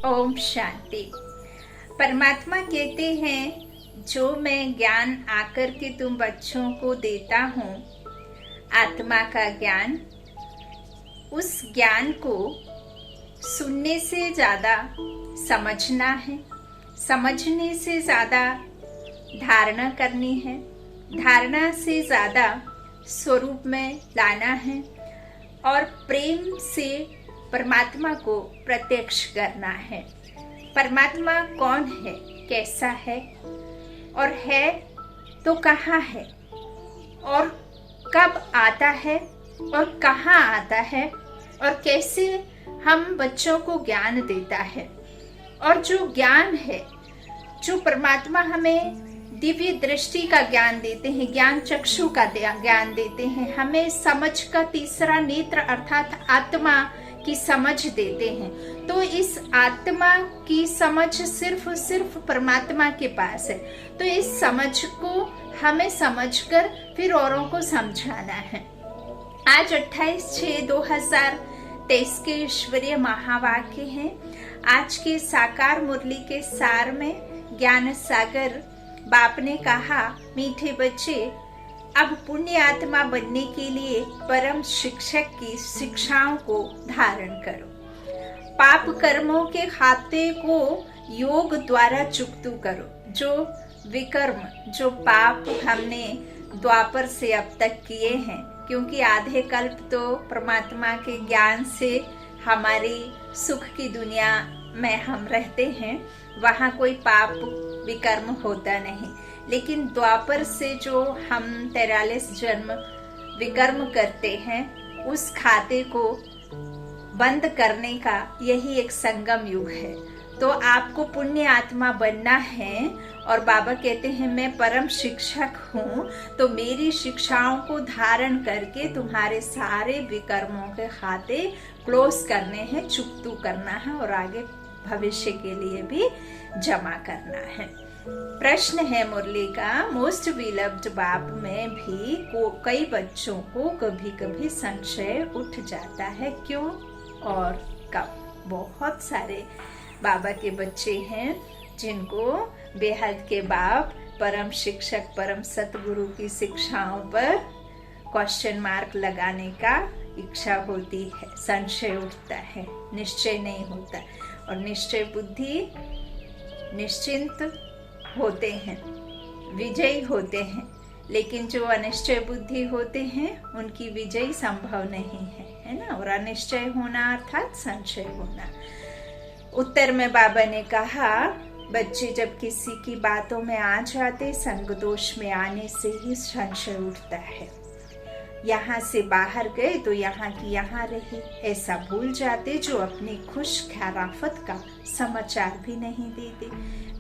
ओम शांति। परमात्मा कहते हैं, जो मैं ज्ञान आकर के तुम बच्चों को देता हूँ, आत्मा का ज्ञान, उस ज्ञान को सुनने से ज्यादा समझना है, समझने से ज्यादा धारणा करनी है, धारणा से ज्यादा स्वरूप में लाना है और प्रेम से परमात्मा को प्रत्यक्ष करना है। परमात्मा कौन है, कैसा है और है तो कहाँ है और कब आता है और कहाँ आता है और कैसे हम बच्चों को ज्ञान देता है। और जो ज्ञान है, जो परमात्मा हमें दिव्य दृष्टि का ज्ञान देते हैं, ज्ञान चक्षु का ज्ञान देते हैं, हमें समझ का तीसरा नेत्र अर्थात आत्मा की समझ देते हैं। तो इस आत्मा की समझ सिर्फ परमात्मा के पास है। तो इस समझ को हमें समझकर फिर औरों को समझाना है। आज 28/6/2023 के ईश्वरीय महावाक्य हैं। आज के साकार मुरली के सार में ज्ञान सागर बाप ने कहा, मीठे बच्चे, अब पुण्य आत्मा बनने के लिए परम शिक्षक की शिक्षाओं को धारण करो। पाप कर्मों के खाते को योग द्वारा चुकतू करो। जो विकर्म, जो पाप हमने द्वापर से अब तक किए हैं, क्योंकि आधे कल्प तो परमात्मा के ज्ञान से हमारी सुख की दुनिया में हम रहते हैं, वहाँ कोई पाप विकर्म होता नहीं। लेकिन द्वापर से जो हम 43 जन्म विकर्म करते हैं, उस खाते को बंद करने का यही एक संगम युग है। तो आपको पुण्य आत्मा बनना है और बाबा कहते हैं, मैं परम शिक्षक हूँ, तो मेरी शिक्षाओं को धारण करके तुम्हारे सारे विकर्मों के खाते क्लोज करने हैं, चुकतू करना है और आगे भविष्य के लिए भी जमा करना है। प्रश्न है मुरली का, मोस्ट विलव्ड बाप में भी कई बच्चों को कभी कभी संशय उठ जाता है, क्यों और कब? बहुत सारे बाबा के बच्चे हैं जिनको बेहद के बाप परम शिक्षक, परम सतगुरु की शिक्षाओं पर क्वेश्चन मार्क लगाने का इच्छा होती है, संशय उठता है, निश्चय नहीं होता। और निश्चय बुद्धि निश्चिंत होते हैं, विजयी होते हैं। लेकिन जो अनिश्चय बुद्धि होते हैं, उनकी विजय संभव नहीं है ना। और अनिश्चय होना अर्थात संशय होना। उत्तर में बाबा ने कहा, बच्चे जब किसी की बातों में आ जाते, संग दोष में आने से ही संशय उठता है। यहाँ से बाहर गए तो यहाँ की यहाँ रही, ऐसा भूल जाते जो अपनी खुश खैराफत का समाचार भी नहीं देते,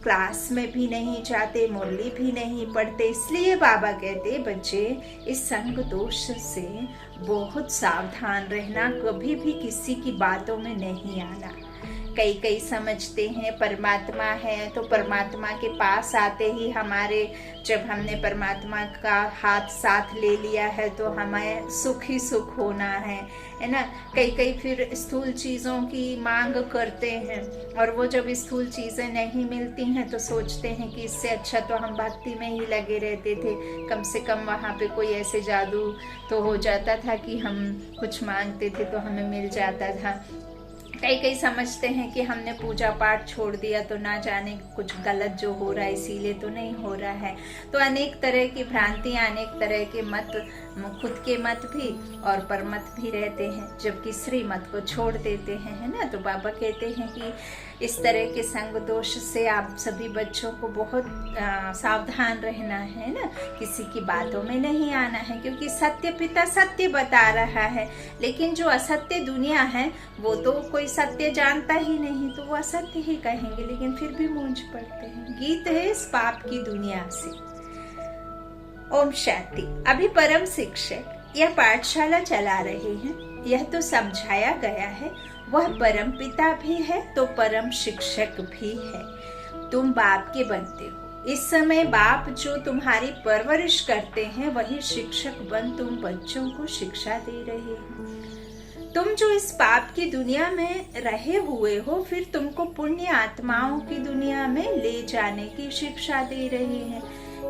क्लास में भी नहीं जाते, मुरली भी नहीं पढ़ते। इसलिए बाबा कहते, बच्चे इस संग दोष से बहुत सावधान रहना, कभी भी किसी की बातों में नहीं आना। कई समझते हैं परमात्मा है तो परमात्मा के पास आते ही हमारे, जब हमने परमात्मा का हाथ साथ ले लिया है तो हमें सुख ही सुख होना है ना। कई फिर स्थूल चीज़ों की मांग करते हैं और वो जब स्थूल चीज़ें नहीं मिलती हैं तो सोचते हैं कि इससे अच्छा तो हम भक्ति में ही लगे रहते थे, कम से कम वहाँ पे कोई ऐसे जादू तो हो जाता था कि हम कुछ मांगते थे तो हमें मिल जाता था। कई समझते हैं कि हमने पूजा पाठ छोड़ दिया तो ना जाने कुछ गलत जो हो रहा है, इसीलिए तो नहीं हो रहा है। तो अनेक तरह की भ्रांतियां, अनेक तरह के मत, खुद के मत भी और परमत भी रहते हैं, जबकि श्री मत को छोड़ देते हैं, है ना। तो बाबा कहते हैं कि इस तरह के संग दोष से आप सभी बच्चों को बहुत सावधान रहना है ना, किसी की बातों में नहीं आना है, क्योंकि सत्य पिता सत्य बता रहा है। लेकिन जो असत्य दुनिया है वो तो कोई सत्य जानता ही नहीं, तो वो असत्य ही कहेंगे, लेकिन फिर भी मूंझ पड़ते हैं। गीत है इस पाप की दुनिया से। ओम शांति। अभी परम शिक्षक यह पाठशाला चला रहे हैं। यह तो समझाया गया है, वह परम पिता भी है तो परम शिक्षक भी है। तुम बाप के बनते हो। इस समय बाप जो तुम्हारी परवरिश करते हैं, वही शिक्षक बन तुम बच्चों को शिक्षा दे रहे हो। तुम जो इस पाप की दुनिया में रहे हुए हो, फिर तुमको पुण्य आत्माओं की दुनिया में ले जाने की शिक्षा दे रहे हैं।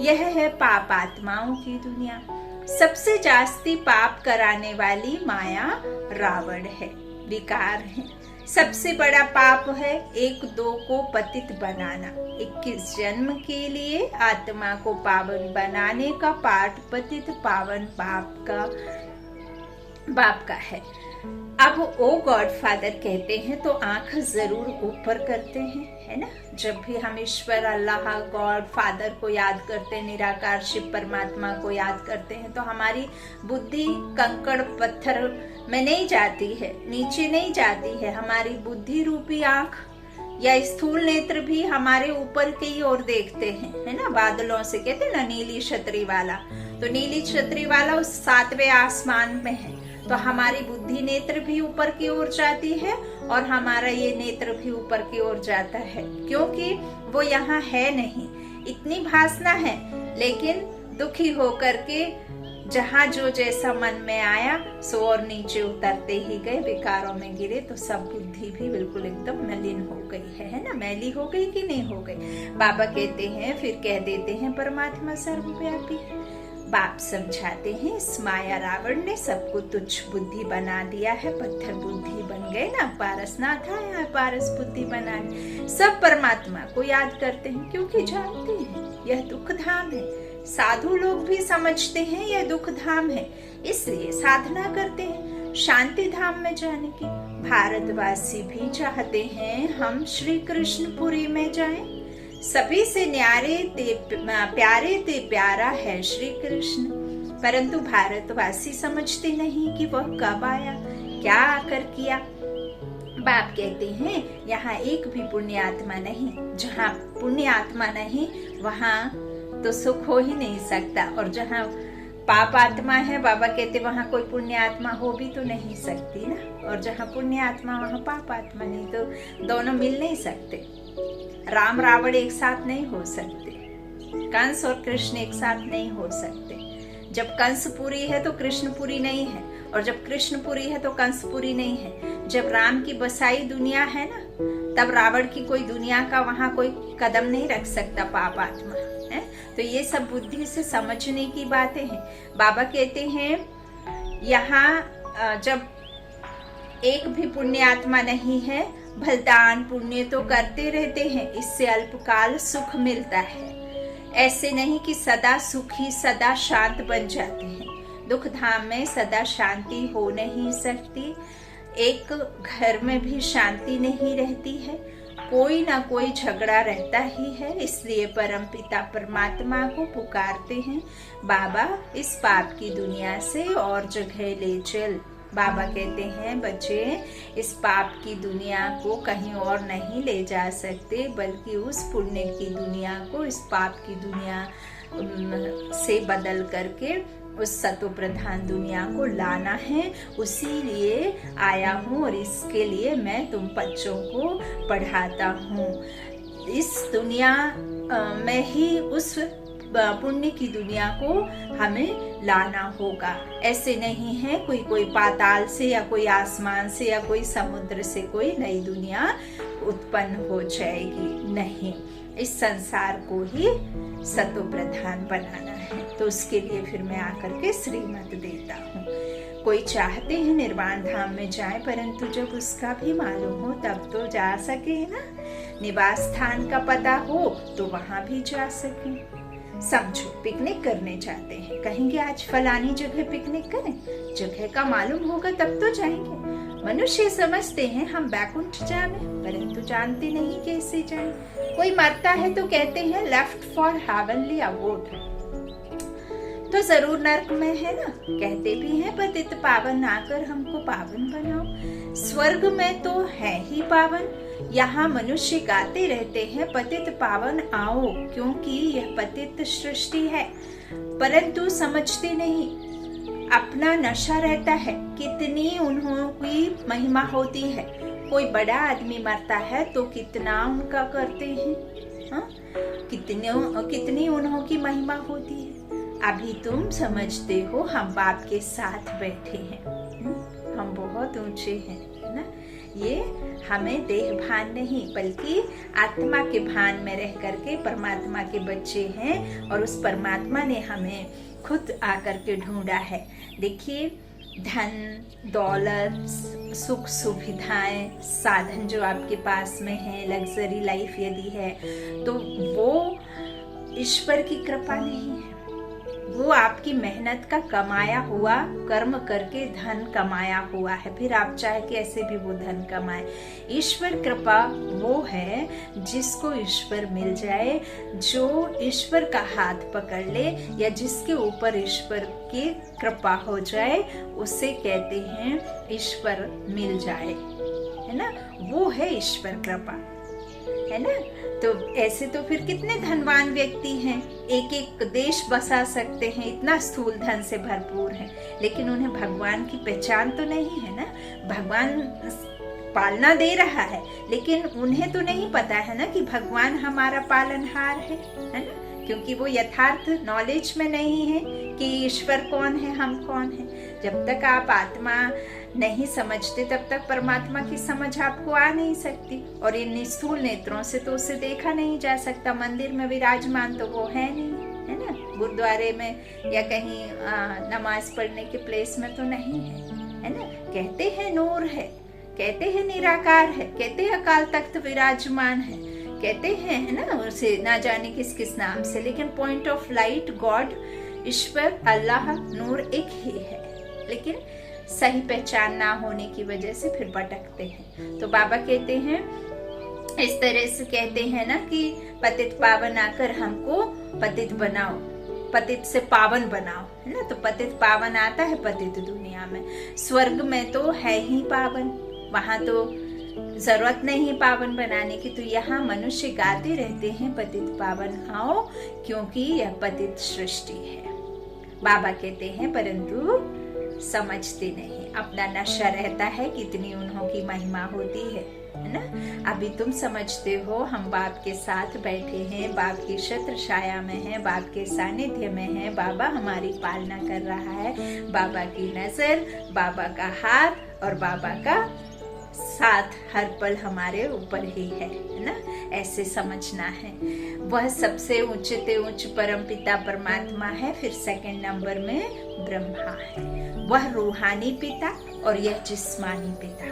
यह है पाप आत्माओं की दुनिया। सबसे जास्ती पाप कराने वाली माया रावण है, विकार है। सबसे बड़ा पाप है एक दो को पतित बनाना। 21 जन्म के लिए आत्मा को पावन बनाने का पाठ पतित पावन बाप का है। अब ओ गॉड फादर कहते हैं तो आंख जरूर ऊपर करते हैं, है ना। जब भी हम ईश्वर, अल्लाह, गॉड फादर को याद करते हैं, निराकार शिव परमात्मा को याद करते हैं, तो हमारी बुद्धि कंकड़ पत्थर में नहीं जाती है, नीचे नहीं जाती है। हमारी बुद्धि रूपी आंख या स्थूल नेत्र भी हमारे ऊपर की ओर देखते हैं, है ना। बादलों से कहते हैं ना नीली छतरी वाला, तो नीली छतरी वाला उस 7वें आसमान में है, तो हमारी बुद्धि नेत्र भी ऊपर की ओर जाती है और हमारा ये नेत्र भी ऊपर की ओर जाता है, क्योंकि वो यहाँ है नहीं। इतनी भासना है, लेकिन दुखी होकर के जहाँ जो जैसा मन में आया सो और नीचे उतरते ही गए, विकारों में गिरे, तो सब बुद्धि भी बिल्कुल एकदम मलिन हो गई है ना। मैली हो गई कि नहीं हो गई। बाबा कहते हैं, फिर कह देते हैं परमात्मा सर्वव्यापी। बाप समझाते हैं इस माया रावण ने सबको तुच्छ बुद्धि बना दिया है, पत्थर बुद्धि बन गए ना। पारसनाथ आया पारस बुद्धि बनाने। सब परमात्मा को याद करते हैं क्योंकि जानते हैं यह दुख धाम है। साधु लोग भी समझते हैं यह दुख धाम है, इसलिए साधना करते हैं शांति धाम में जाने की। भारतवासी भी चाहते हैं हम श्री कृष्णपुरी में जाएं। सभी से न्यारे ते प्यारे ते प्यारा है श्री कृष्ण, परंतु भारतवासी समझते नहीं कि वह कब आया, क्या आकर किया। बाप कहते हैं यहाँ एक भी पुण्य आत्मा नहीं। जहाँ पुण्य आत्मा नहीं वहाँ तो सुख हो ही नहीं सकता, और जहाँ पाप आत्मा है, बाबा कहते वहाँ कोई पुण्य आत्मा हो भी तो नहीं सकती ना। और जहाँ पुण्य आत्मा वहाँ पाप आत्मा नहीं, तो दोनों मिल नहीं सकते। राम रावण एक साथ नहीं हो सकते, कंस और कृष्ण एक साथ नहीं हो सकते। जब कंसपुरी है तो कृष्णपुरी नहीं है, और जब कृष्णपुरी है तो कंसपुरी नहीं है। जब राम की बसाई दुनिया है ना, तब रावण की कोई दुनिया का वहां कोई कदम नहीं रख सकता पाप आत्मा है। तो ये सब बुद्धि से समझने की बातें हैं। बाबा कहते हैं यहाँ जब एक भी पुण्य आत्मा नहीं है, भलदान पुण्य तो करते रहते हैं, इससे अल्पकाल सुख मिलता है। ऐसे नहीं कि सदा सुखी सदा शांत बन जाते हैं। दुख धाम में सदा शांति हो नहीं सकती। एक घर में भी शांति नहीं रहती है, कोई ना कोई झगड़ा रहता ही है। इसलिए परम पिता परमात्मा को पुकारते हैं, बाबा इस पाप की दुनिया से और जगह ले चल। बाबा कहते हैं बच्चे, इस पाप की दुनिया को कहीं और नहीं ले जा सकते, बल्कि उस पुण्य की दुनिया को इस पाप की दुनिया से बदल करके उस सतो प्रधान दुनिया को लाना है। उसी लिए आया हूँ और इसके लिए मैं तुम बच्चों को पढ़ाता हूँ। इस दुनिया में ही उस पुण्य की दुनिया को हमें लाना होगा। ऐसे नहीं है कोई पाताल से या कोई आसमान से या कोई समुद्र से कोई नई दुनिया उत्पन्न हो जाएगी, नहीं। इस संसार को ही सतो प्रधान बनाना है। तो उसके लिए फिर मैं आकर के श्रीमत देता हूँ। कोई चाहते हैं निर्वाण धाम में जाए, परंतु जब उसका भी मालूम हो तब तो जा सके ना। निवास स्थान का पता हो तो वहां भी जा सके। समझो पिकनिक करने जाते हैं, कहेंगे आज फलानी जगह पिकनिक करें, जगह का मालूम होगा तब तो जाएंगे। मनुष्य समझते हैं हम बैकुंठ जाने, परंतु जानते नहीं कैसे जाएं। कोई मरता है तो कहते हैं लेफ्ट फॉर हेवनली अबोर्ड, तो जरूर नर्क में है ना। कहते भी हैं पतित पावन आकर हमको पावन बनाओ। स्वर्ग में तो है ही पावन। यहाँ मनुष्य गाते रहते हैं पतित पावन आओ, क्योंकि यह पतित सृष्टि है, परंतु समझते नहीं। अपना नशा रहता है, कितनी उन्हों की महिमा होती है। कोई बड़ा आदमी मरता है तो कितना उनका करते हैं, हाँ? कितनी उन्हों की महिमा होती है। अभी तुम समझते हो हम बाप के साथ बैठे हैं, हम बहुत बहुत ऊंचे हैं, है ना। ये हमें देह भान नहीं बल्कि आत्मा के भान में रह करके परमात्मा के बच्चे हैं, और उस परमात्मा ने हमें खुद आकर के ढूंढा है। देखिए, धन दौलत, सुख सुविधाएं, साधन जो आपके पास में है, लग्जरी लाइफ यदि है, तो वो ईश्वर की कृपा नहीं है। वो आपकी मेहनत का कमाया हुआ, कर्म करके धन कमाया हुआ है। फिर आप चाहे कि ऐसे भी वो धन कमाए। ईश्वर कृपा वो है जिसको ईश्वर मिल जाए, जो ईश्वर का हाथ पकड़ ले या जिसके ऊपर ईश्वर की कृपा हो जाए, उसे कहते हैं ईश्वर मिल जाए, है ना। वो है ईश्वर कृपा, है ना। तो ऐसे तो फिर कितने धनवान व्यक्ति हैं, एक एक देश बसा सकते हैं, इतना स्थूल धन से भरपूर हैं, लेकिन उन्हें भगवान की पहचान तो नहीं है ना। भगवान पालना दे रहा है, लेकिन उन्हें तो नहीं पता है ना कि भगवान हमारा पालनहार है ना। क्योंकि वो यथार्थ नॉलेज में नहीं है कि ईश्वर कौन है, हम कौन है। जब तक आप आत्मा नहीं समझते तब तक परमात्मा की समझ आपको आ नहीं सकती, और इन स्थूल नेत्रों से तो उसे देखा नहीं जा सकता। मंदिर में विराजमान तो वो है नहीं, है ना। गुरुद्वारे में या कहीं नमाज पढ़ने के प्लेस में तो नहीं है ना। कहते हैं नूर है, कहते हैं निराकार है, कहते हैं अकाल तख्त विराजमान है, कहते हैं, है ना, उसे ना जाने किस किस नाम से, लेकिन पॉइंट ऑफ लाइट गॉड, ईश्वर, अल्लाह, नूर एक ही है। लेकिन सही पहचान ना होने की वजह से फिर भटकते हैं। तो बाबा कहते हैं, इस तरह से कहते हैं ना कि पतित पावन आकर हमको पतित बनाओ, पतित से पावन बनाओ, है ना। तो पतित पावन आता है पतित दुनिया में। स्वर्ग में तो है ही पावन, वहां तो जरूरत नहीं पावन बनाने की। तो यहाँ मनुष्य गाते रहते हैं पतित पावन आओ, क्योंकि यह पतित सृष्टि है। बाबा कहते हैं परंतु समझते नहीं, अपना नशा रहता है, कितनी उन्हों की महिमा होती है ना। अभी तुम समझते हो हम बाप के साथ बैठे हैं, बाप की छत्र छाया में हैं, बाप के सानिध्य में हैं, बाबा हमारी पालना कर रहा है, बाबा की नजर, बाबा का हाथ और बाबा का साथ हर पल हमारे ऊपर ही है ना। ऐसे समझना है। वह सबसे ऊंचे उच्च परम पिता परमात्मा है, फिर सेकंड नंबर में ब्रह्मा है। वह रूहानी पिता और यह जिस्मानी पिता,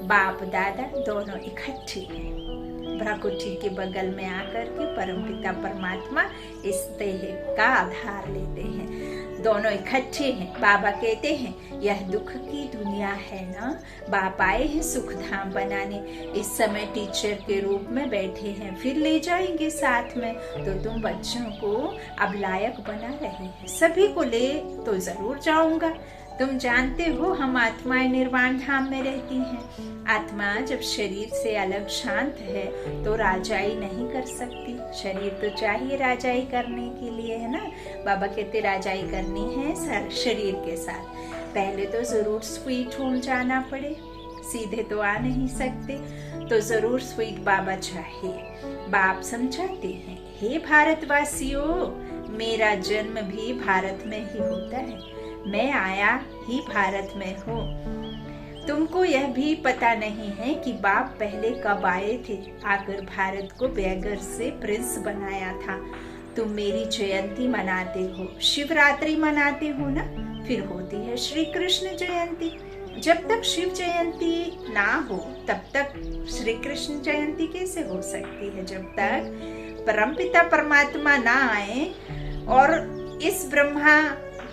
बाप दादा दोनों इकट्ठे हैं। भ्राकुटी के बगल में आकर के परम पिता परमात्मा इस देह का आधार लेते हैं, दोनों इकट्ठे हैं। बाबा कहते हैं यह दुख की दुनिया है ना, बाप आए हैं सुख धाम बनाने, इस समय टीचर के रूप में बैठे हैं, फिर ले जाएंगे साथ में। तो तुम बच्चों को अब लायक बना रहे हैं, सभी को ले तो जरूर जाऊंगा। तुम जानते हो हम आत्माएं निर्वाण धाम में रहती हैं। आत्मा जब शरीर से अलग शांत है तो राजाई नहीं कर सकती, शरीर तो चाहिए राजाई करने के लिए, है ना। बाबा कहते राजाई करनी है शरीर के साथ, पहले तो जरूर स्वीट होम जाना पड़े, सीधे तो आ नहीं सकते, तो जरूर स्वीट बाबा चाहिए। बाप समझाते हैं, हे भारतवासियों, मेरा जन्म भी भारत में ही होता है, मैं आया ही भारत में हूँ। तुमको यह भी पता नहीं है कि बाप पहले कब आए थे, आकर भारत को बेगर से प्रिंस बनाया था। तुम मेरी जयंती मनाते हो, शिवरात्रि मनाते हो ना, फिर होती है श्री कृष्ण जयंती। जब तक शिव जयंती ना हो तब तक श्री कृष्ण जयंती कैसे हो सकती है? जब तक परमपिता परमात्मा ना आए और इस ब्रह्मा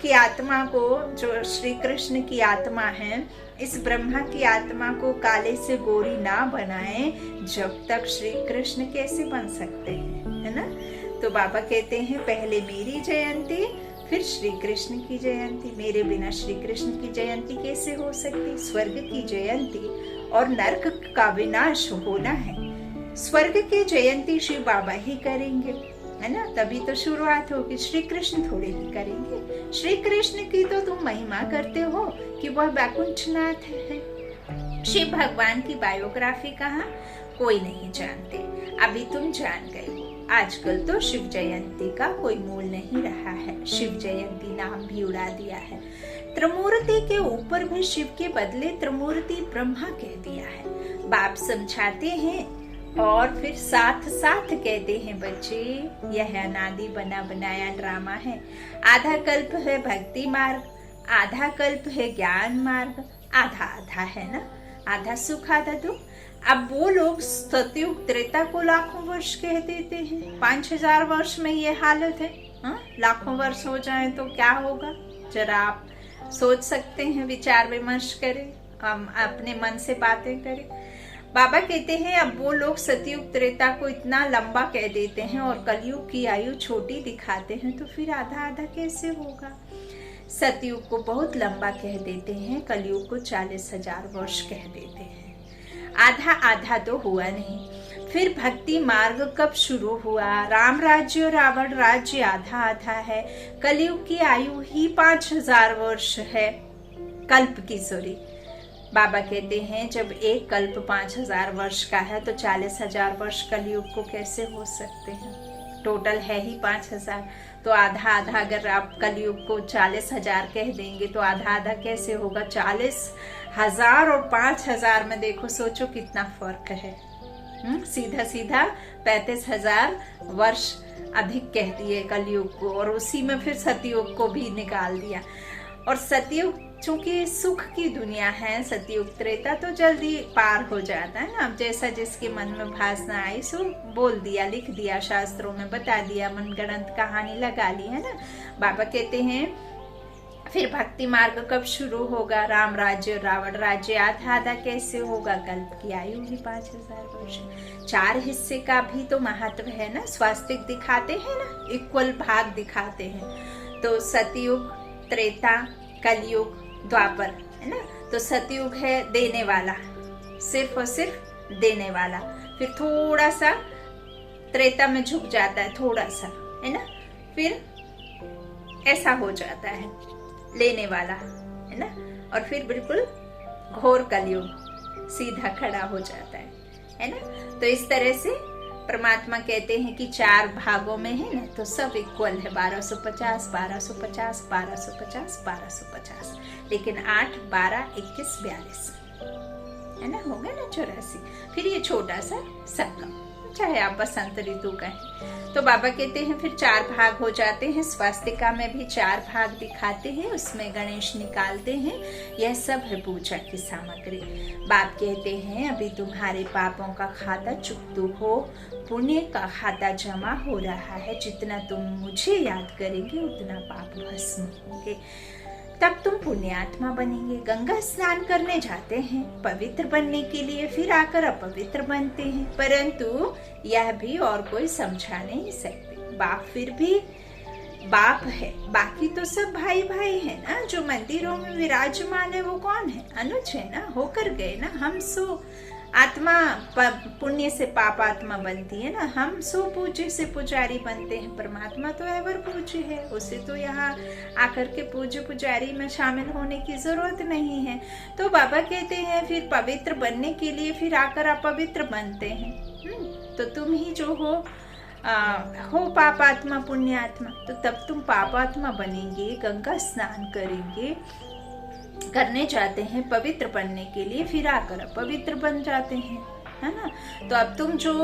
की आत्मा को, जो श्री कृष्ण की आत्मा है, इस ब्रह्मा की आत्मा को काले से गोरी ना बनाए, जब तक श्री कृष्ण कैसे बन सकते हैं, है ना। तो बाबा कहते हैं पहले मेरी जयंती फिर श्री कृष्ण की जयंती, मेरे बिना श्री कृष्ण की जयंती कैसे हो सकती? स्वर्ग की जयंती और नरक का विनाश होना है, स्वर्ग की जयंती शिव बाबा ही करेंगे, है ना। तभी तो शुरुआत होगी, श्री कृष्ण थोड़े ही करेंगे। श्री कृष्ण की तो तुम महिमा करते हो कि वह वैकुंठनाथ है। शिव भगवान की बायोग्राफी कहाँ कोई नहीं जानते, अभी तुम जान गए। आजकल तो शिव जयंती का कोई मूल नहीं रहा है, शिव जयंती नाम भी उड़ा दिया है। त्रिमूर्ति के ऊपर भी शिव के बदले त्रिमूर्ति ब्रह्मा कह दिया है। बाप समझाते हैं और फिर साथ साथ कहते हैं, बच्चे यह अनादि बना बनाया ड्रामा है। आधा कल्प है भक्ति मार्ग, आधा कल्प है ज्ञान मार्ग, आधा आधा है ना, आधा सुख आधा दुख। अब वो लोग सतयुग त्रेता को लाखों वर्ष कह देते हैं, 5000 वर्ष में ये हालत है। लाखों वर्ष हो जाए तो क्या होगा, जरा आप सोच सकते हैं, विचार विमर्श करें, हम अपने मन से बातें करें। बाबा कहते हैं अब वो लोग सतयुग त्रेता को इतना लंबा कह देते हैं और कलयुग की आयु छोटी दिखाते हैं, तो फिर आधा आधा कैसे होगा। सतयुग को बहुत लंबा कह देते हैं, कलयुग को 40,000 वर्ष कह देते हैं। आधा आधा तो हुआ नहीं। फिर भक्ति मार्ग कब शुरू हुआ? राम राज्य और रावण राज्य आधा आधा है। कलयुग की आयु ही 5000 वर्ष है, कल्प की, सॉरी। बाबा कहते हैं जब एक कल्प 5000 वर्ष का है तो 40,000 वर्ष कलयुग को कैसे हो सकते हैं। टोटल है ही 5000, तो आधा आधा अगर आप कलयुग को 40,000 कह देंगे तो आधा आधा कैसे होगा। 40,000 और 5000 में देखो, सोचो कितना फर्क है। सीधा सीधा 35,000 वर्ष अधिक कह दिए कलयुग को, और उसी में फिर सतयुग को भी निकाल दिया। और सतयुग चूंकि सुख की दुनिया है, सतयुग त्रेता तो जल्दी पार हो जाता है ना। अब जैसा जिसके मन में भासना आई सो बोल दिया, लिख दिया, शास्त्रों में बता दिया, मनगढ़ंत कहानी लगा ली, है ना। बाबा कहते हैं फिर भक्ति मार्ग कब शुरू होगा? राम राज्य रावण राज्य आधा आधा कैसे होगा। कल्प की आयु भी 5000 वर्ष। 4 हिस्से का भी तो महत्व है ना, स्वास्तिक दिखाते हैं ना, इक्वल भाग दिखाते हैं। तो सतयुग त्रेता कलयुग द्वापर, है ना। तो सतयुग है देने वाला, सिर्फ और सिर्फ देने वाला। फिर थोड़ा सा त्रेता में झुक जाता है, थोड़ा सा, है ना। फिर ऐसा हो जाता है लेने वाला, है ना। और फिर बिल्कुल घोर कलयुग सीधा खड़ा हो जाता है ना। तो इस तरह से परमात्मा कहते हैं कि 4 भागों में है ना, तो सब इक्वल है। 1250 1250 1250 1250, लेकिन 8 12 21 42, है ना, हो गया ना 84। फिर ये छोटा सा सबका, चाहे आप बसंत ऋतु कहें। तो बाबा कहते हैं फिर 4 भाग हो जाते हैं। स्वास्तिका में भी 4 भाग दिखाते हैं, उसमें गणेश निकालते हैं। यह सब है पूजा की सामग्री। बाप कहते हैं अभी तुम्हारे पापों का खाता चुकतू हो, पुण्य का खाता जमा हो रहा है। जितना तुम मुझे याद करेंगे उतना पाप भस्म होंगे, तब तुम पुण्यात्मा बनेंगे। गंगा स्नान करने जाते हैं पवित्र बनने के लिए, फिर आकर अपवित्र बनते हैं, परंतु यह भी और कोई समझा नहीं सकते। बाप फिर भी बाप है, बाकी तो सब भाई भाई है ना। जो मंदिरों में विराजमान है वो कौन है? अनुज है ना, होकर गए ना। हम सो आत्मा पुण्य से पाप आत्मा बनती है ना, हम सो पूज्य से पुजारी बनते हैं। परमात्मा तो एवर पूज्य है, उसे तो यहाँ आकर के पूज्य पुजारी में शामिल होने की जरूरत नहीं है। तो बाबा कहते हैं फिर पवित्र बनने के लिए फिर आकर अपवित्र बनते हैं। तो तुम ही जो हो पापात्मा पुण्यात्मा, तो तब तुम पापात्मा बनेंगे। गंगा स्नान करने जाते हैं पवित्र बनने के लिए, फिर आकर पवित्र बन जाते हैं, है ना। तो अब तुम जो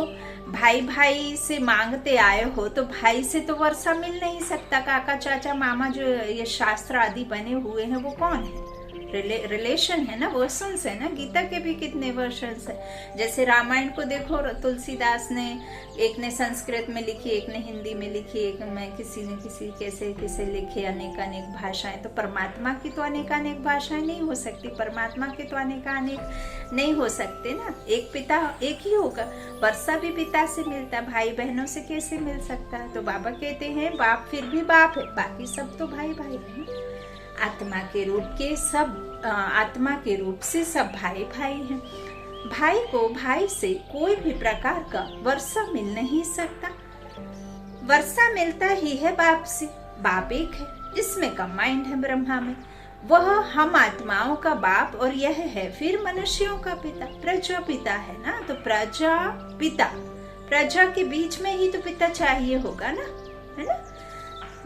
भाई भाई से मांगते आए हो, तो भाई से तो वर्षा मिल नहीं सकता। काका चाचा मामा जो ये शास्त्र आदि बने हुए हैं वो कौन है? रिलेशन है ना, वर्षन्स है ना। गीता के भी कितने वर्षन्स है। जैसे रामायण को देखो, तुलसीदास ने, एक ने संस्कृत में लिखी, एक ने हिंदी में लिखी, एक में किसी ने किसी कैसे लिखे, अनेक अनेक भाषाएं। तो परमात्मा की तो अनेक भाषाएं नहीं हो सकती, परमात्मा के तो अनेक नहीं हो सकते ना। एक पिता एक ही होगा। वर्षा भी पिता से मिलता, भाई बहनों से कैसे मिल सकता है। तो बाबा कहते हैं बाप फिर भी बाप है, बाकी सब तो भाई भाई है। आत्मा के रूप से सब भाई भाई हैं। भाई को भाई से कोई भी प्रकार का वर्षा मिल नहीं सकता। वर्षा मिलता ही है बाप से। बाप एक है, इसमें कंबाइंड है ब्रह्मा में। वह हम आत्माओं का बाप, और यह है फिर मनुष्यों का पिता। प्रजापिता है ना, तो प्रजापिता, प्रजा के बीच में ही तो पिता चाहिए होगा ना, है ना।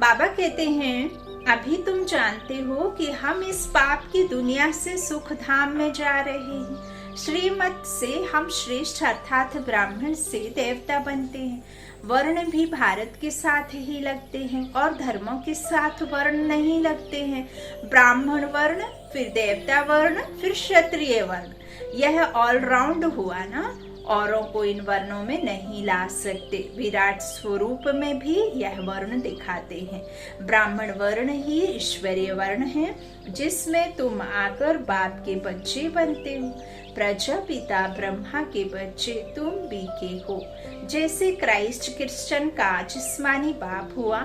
बाबा कहते हैं अभी तुम जानते हो कि हम इस पाप की दुनिया से सुख धाम में जा रहे हैं। श्रीमत से हम श्रेष्ठ अर्थात ब्राह्मण से देवता बनते हैं। वर्ण भी भारत के साथ ही लगते हैं और धर्मों के साथ वर्ण नहीं लगते हैं। ब्राह्मण वर्ण, फिर देवता वर्ण, फिर क्षत्रिय वर्ण। यह ऑलराउंड हुआ ना, औरों को इन वर्णों में नहीं ला सकते। विराट स्वरूप में भी यह वर्ण दिखाते हैं। ब्राह्मण वर्ण ही ईश्वरीय वर्ण है, जिसमें तुम आकर बाप के बच्चे बनते हो। प्रजापिता ब्रह्मा के बच्चे तुम भी के हो। जैसे क्राइस्ट क्रिश्चियन का जिस्मानी बाप हुआ,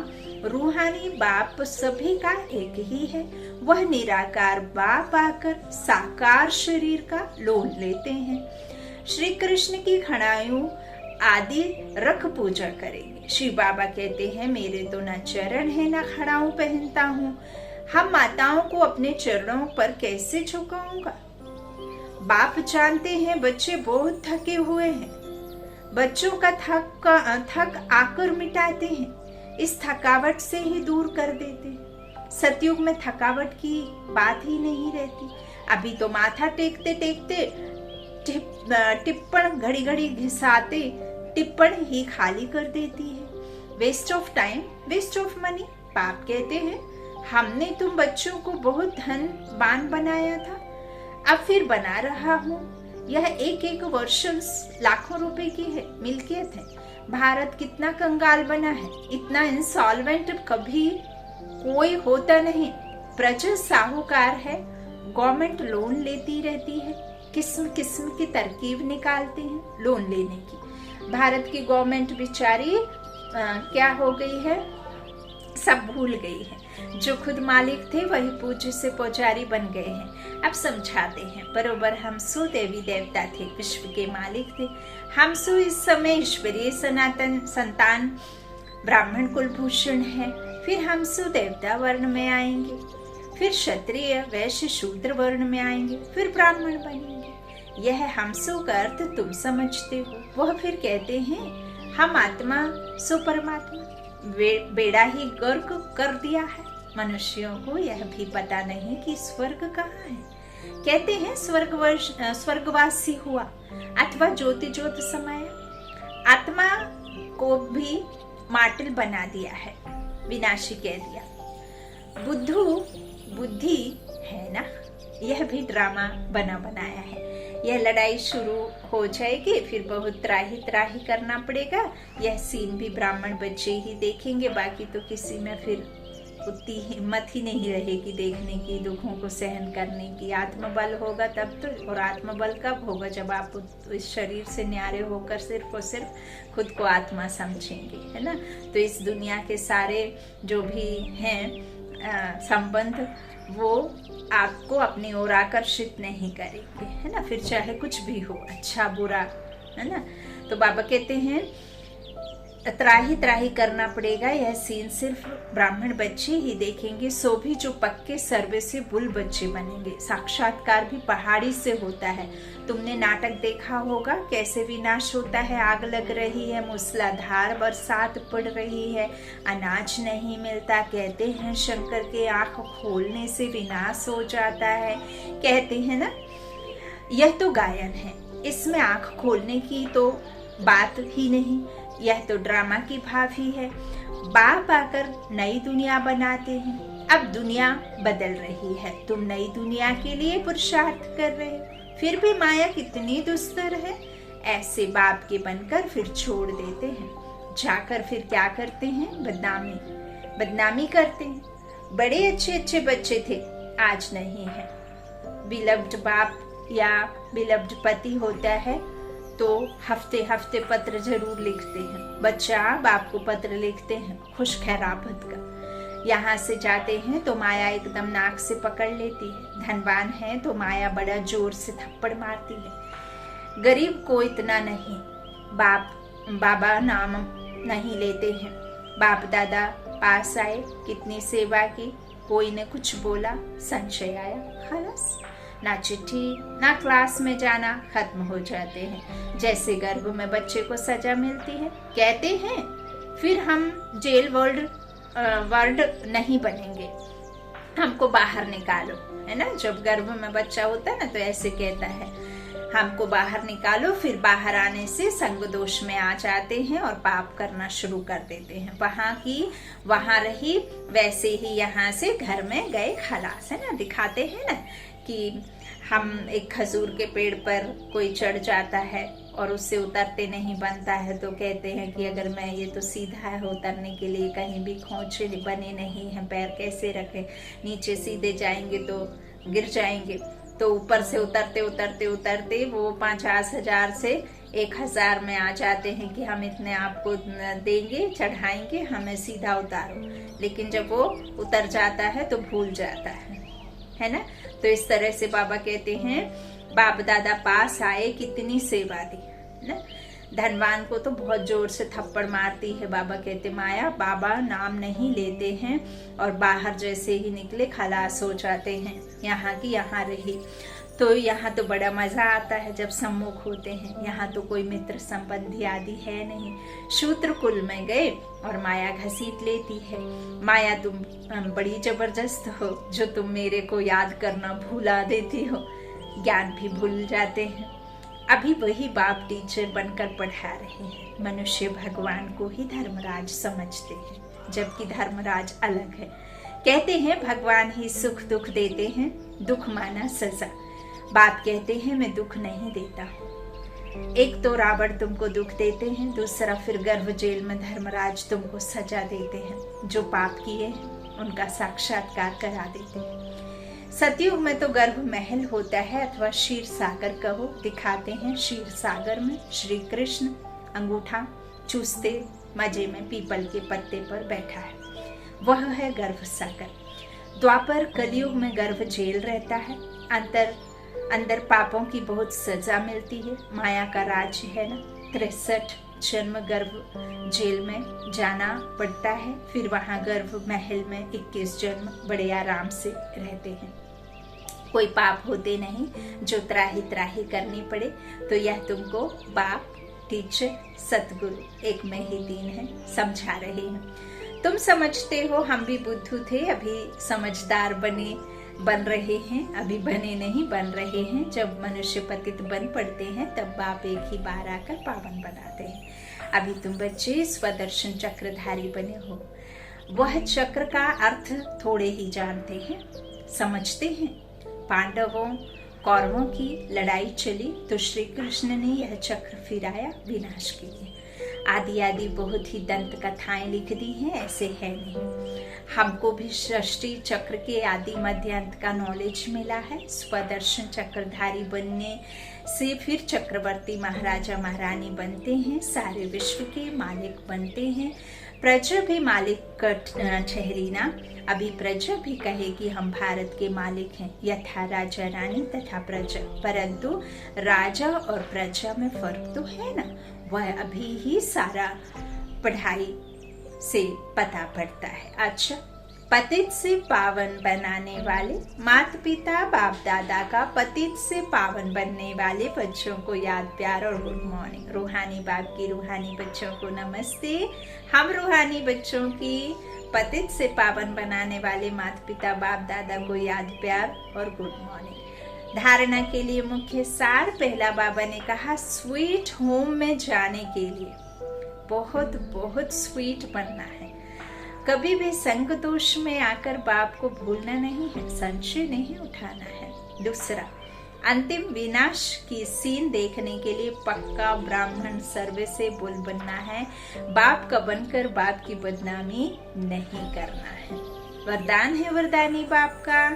रूहानी बाप सभी का एक ही है। वह निराकार बाप आकर साकार शरीर का लोन लेते हैं। श्री कृष्ण की खड़ायूं आदि रख पूजा करेंगे। श्री बाबा कहते हैं, मेरे तो न चरण है न खड़ाऊं पहनता हूँ। हम माताओं को अपने चरणों पर कैसे झुकाऊंगा। बाप जानते हैं बच्चे बहुत थके हुए हैं। बच्चों का थक आकर मिटाते हैं। इस थकावट से ही दूर कर देते हैं। सतयुग में थकावट की बात ही नहीं रहती। अभी तो माथा टेकते टेकते टिप्पण घड़ी घड़ी घिसाते टिप्पण ही खाली कर देती है। Waste of time, waste of money. बाप कहते हैं, हमने तुम बच्चों को बहुत धनवान बनाया था, अब फिर बना रहा हूँ। यह एक एक वर्ष लाखों रुपए की है मिल्कियत है। भारत कितना कंगाल बना है। इतना इंसॉल्वेंट कभी कोई होता नहीं। प्रजा साहूकार है। गवर्नमेंट लोन लेती रहती है। किस्म किस्म की तरकीब निकालते हैं लोन लेने की। भारत की गवर्नमेंट बेचारी क्या हो गई है, सब भूल गई है। जो खुद मालिक थे वही पूज्य से पुजारी बन गए हैं। अब समझाते हैं, बरोबर हमसु देवी देवता थे, विश्व के मालिक थे। हमसु इस समय ईश्वरीय सनातन संतान ब्राह्मण कुलभूषण है। फिर हमसु देवता वर्ण में आएंगे, फिर क्षत्रिय वैश्य शूद्र वर्ण में आएंगे, फिर ब्राह्मण बनेंगे। यह हमसु का अर्थ तुम समझते हो। वह फिर कहते हैं, हम आत्मा सो परमात्मा। बेड़ा ही गर्क कर दिया है। मनुष्यों को यह भी पता नहीं कि स्वर्ग कहाँ है। कहते हैं स्वर्गवासी हुआ अथवा ज्योति ज्योत समाया। आत्मा को भी माटिल बना दिया है, विनाशी कह दिया। बुद्धि है ना, यह भी ड्रामा बना बनाया है। यह लड़ाई शुरू हो जाएगी, फिर बहुत त्राही करना पड़ेगा। यह सीन भी ब्राह्मण बच्चे ही देखेंगे, बाकी तो किसी में फिर उतनी हिम्मत ही नहीं रहेगी देखने की, दुखों को सहन करने की। आत्मबल होगा तब तो, और आत्मबल कब होगा, जब आप इस शरीर से न्यारे होकर सिर्फ और सिर्फ खुद को आत्मा समझेंगे, है ना। तो इस दुनिया के सारे जो भी हैं संबंध, वो आपको अपनी ओर आकर्षित नहीं करेंगे, है ना। फिर चाहे कुछ भी हो, अच्छा बुरा, है ना। तो बाबा कहते हैं त्राही करना पड़ेगा। यह सीन सिर्फ ब्राह्मण बच्चे ही देखेंगे, सो भी जो पक्के सर्वे से बुल बच्चे बनेंगे। साक्षात्कार भी पहाड़ी से होता है। तुमने नाटक देखा होगा, कैसे विनाश होता है। आग लग रही है, मूसलाधार बरसात पड़ रही है, अनाज नहीं मिलता। कहते हैं शंकर के आंख खोलने से विनाश हो जाता है। कहते हैं ना, यह तो गायन है, इसमें आंख खोलने की तो बात ही नहीं। यह तो ड्रामा की भाव ही है। बाप आकर नई दुनिया बनाते हैं। अब दुनिया बदल रही है, तुम नई दुनिया के लिए पुरुषार्थ कर रहे हो। फिर भी माया कितनी दुस्तर है। ऐसे बाप के बनकर फिर छोड़ देते हैं। जाकर फिर क्या करते हैं, बदनामी करते हैं। बड़े अच्छे बच्चे थे, आज नहीं है। बिलव्ड बाप या बिलव्ड पति होता है तो हफ्ते पत्र जरूर लिखते हैं। बच्चा बाप को पत्र लिखते हैं खुश खैरापत का। यहाँ से जाते हैं तो माया एकदम नाक से पकड़ लेती है। धनवान है तो माया बड़ा जोर से थप्पड़ मारती है। गरीब को इतना नहीं, बाबा नाम नहीं लेते हैं। बाप दादा पास आए, कितनी सेवा की, कोई ने कुछ बोला, संशय आया, खलास। ना चिट्ठी ना क्लास में जाना, खत्म हो जाते हैं। जैसे गर्भ में बच्चे को सजा मिलती है, कहते हैं फिर हम जेल वर्ल्ड वर्ड नहीं बनेंगे, हमको बाहर निकालो, है ना। जब गर्भ में बच्चा होता है ना तो ऐसे कहता है, हमको बाहर निकालो। फिर बाहर आने से संग दोष में आ जाते हैं और पाप करना शुरू कर देते हैं। वहां की वहां रही, वैसे ही यहाँ से घर में गए खलास, है ना। दिखाते हैं ना कि हम एक खजूर के पेड़ पर कोई चढ़ जाता है और उससे उतरते नहीं बनता है, तो कहते हैं कि अगर मैं ये तो सीधा है, उतरने के लिए कहीं भी खोंचे बने नहीं हैं, पैर कैसे रखें, नीचे सीधे जाएंगे तो गिर जाएंगे। तो ऊपर से उतरते उतरते उतरते वो 50,000 से 1,000 में आ जाते हैं कि हम इतने आपको देंगे, चढ़ाएंगे, हमें सीधा उतारो। लेकिन जब वो उतर जाता है तो भूल जाता है ना। तो इस तरह से बाबा कहते हैं, बाप दादा पास आए, कितनी सेवा दी ना। धनवान को तो बहुत जोर से थप्पड़ मारती है। बाबा कहते, माया बाबा नाम नहीं लेते हैं और बाहर जैसे ही निकले खलास हो जाते हैं, यहाँ की यहाँ रही। तो यहाँ तो बड़ा मजा आता है जब सम्मुख होते हैं। यहाँ तो कोई मित्र संबंधी आदि है नहीं। शूद्र कुल में गए और माया घसीट लेती है। माया तुम बड़ी जबरदस्त हो, जो तुम मेरे को याद करना भूला देती हो। ज्ञान भी भूल जाते हैं। अभी वही बाप टीचर बनकर पढ़ा रहे हैं। मनुष्य भगवान को ही धर्मराज समझते हैं, जबकि धर्मराज अलग है। कहते हैं भगवान ही सुख दुख देते हैं, दुख माना सजा। बाप कहते हैं मैं दुख नहीं देता। एक तो रावण तुमको दुख देते हैं, दूसरा फिर गर्भ जेल में धर्मराज तुमको सजा देते हैं। जो पाप किए हैं उनका साक्षात्कार करा देते हैं। सतयुग में तो गर्भ महल होता है, अथवा क्षीर सागर कहो। दिखाते हैं क्षीर सागर में श्री कृष्ण अंगूठा चूसते मजे में पीपल के पत्ते पर बैठा है, वह है गर्भ सागर। द्वापर कलयुग में गर्भ जेल रहता है। अंदर पापों की बहुत सजा मिलती है। माया का राज्य है ना। 63 जन्म गर्भ जेल में जाना पड़ता है। फिर वहां गर्भ महल में 21 जन्म बड़े आराम से रहते हैं। कोई पाप होते नहीं जो त्राही त्राही करनी पड़े। तो यह तुमको बाप टीचर सतगुरु एक में ही 3 है समझा रहे हैं। तुम समझते हो हम भी बुद्धू थे, अभी समझदार बन रहे हैं। अभी बने नहीं, बन रहे हैं। जब मनुष्य पतित बन पड़ते हैं तब बाप एक ही बार आकर पावन बनाते हैं। अभी तुम बच्चे स्वदर्शन चक्रधारी बने हो। वह चक्र का अर्थ थोड़े ही जानते हैं, समझते हैं। पांडवों कौरवों की लड़ाई चली तो श्री कृष्ण ने यह चक्र फिराया विनाश के लिए। आदि बहुत ही दंत कथाएं लिख दी हैं, ऐसे है नहीं। हमको भी सृष्टि चक्र के आदि मध्य अंत का नॉलेज मिला है। स्वदर्शन चक्रधारी बनने से फिर चक्रवर्ती महाराजा महारानी बनते हैं, सारे विश्व के मालिक बनते हैं। प्रजा भी मालिक ठहरी ना। अभी प्रजा भी कहे कि हम भारत के मालिक हैं, यथा राजा रानी तथा प्रजा। परंतु राजा और प्रजा में फर्क तो है ना। वह अभी ही सारा पढ़ाई से पता पड़ता है। अच्छा, पतित से पावन बनाने वाले माता पिता बाप दादा का पतित से पावन बनने वाले बच्चों को याद प्यार और गुड मॉर्निंग। रूहानी बाप की रूहानी बच्चों को नमस्ते। हम रूहानी बच्चों की पतित से पावन बनाने वाले माता पिता बाप दादा को याद प्यार और गुड मॉर्निंग। धारणा के लिए मुख्य सार, पहला बाबा ने कहा स्वीट होम में जाने के लिए बहुत बहुत स्वीट बनना है। कभी भी संग दोष में आकर बाप को भूलना नहीं है, संशय नहीं उठाना है। दूसरा, अंतिम विनाश की सीन देखने के लिए पक्का ब्राह्मण सर्वसेबुल बनना है। बाप का बनकर बाप की बदनामी नहीं करना है। वरदान है वरदानी बाप का,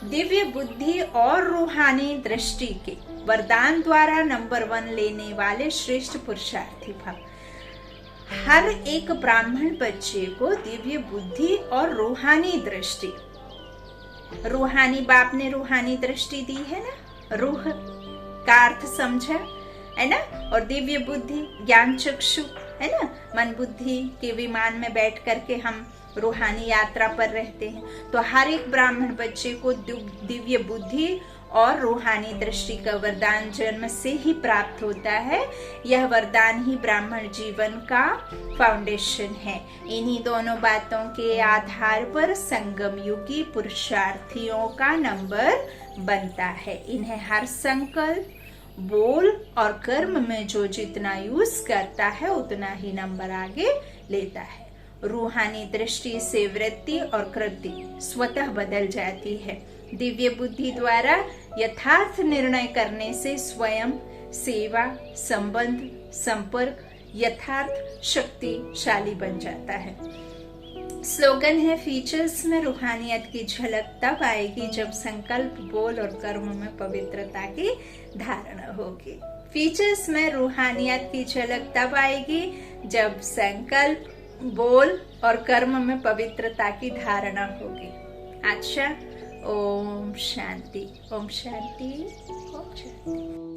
दिव्य बुद्धि और रूहानी दृष्टि के वरदान द्वारा नंबर 1 लेने वाले श्रेष्ठ पुरुषार्थी भव। हर एक ब्राह्मण बच्चे को दिव्य बुद्धि और रूहानी दृष्टि, रूहानी बाप ने रूहानी दृष्टि दी है ना, रूह का अर्थ समझा है ना, और दिव्य बुद्धि ज्ञान चक्षु है ना। मन बुद्धि के विमान में बैठ करके हम रूहानी यात्रा पर रहते हैं। तो हर एक ब्राह्मण बच्चे को दिव्य बुद्धि और रूहानी दृष्टि का वरदान जन्म से ही प्राप्त होता है। यह वरदान ही ब्राह्मण जीवन का फाउंडेशन है। इन्हीं दोनों बातों के आधार पर संगम युगी पुरुषार्थियों का नंबर बनता है। इन्हें हर संकल्प, बोल और कर्म में जो जितना यूज करता है उतना ही नंबर आगे लेता है। रूहानी दृष्टि से वृत्ति और कृति स्वतः बदल जाती है। दिव्य बुद्धि द्वारा यथार्थ निर्णय करने से स्वयं, सेवा, संबंध, संपर्क यथार्थ शक्तिशाली बन जाता है। स्लोगन है, फीचर्स में रूहानियत की झलक तब आएगी जब संकल्प, बोल और कर्म में पवित्रता की धारणा होगी। फीचर्स में रूहानियत की झलक तब आएगी जब संकल्प, बोल और कर्म में पवित्रता की धारणा होगी। अच्छा, ओम शांति, ओम शांति, ओम शांति।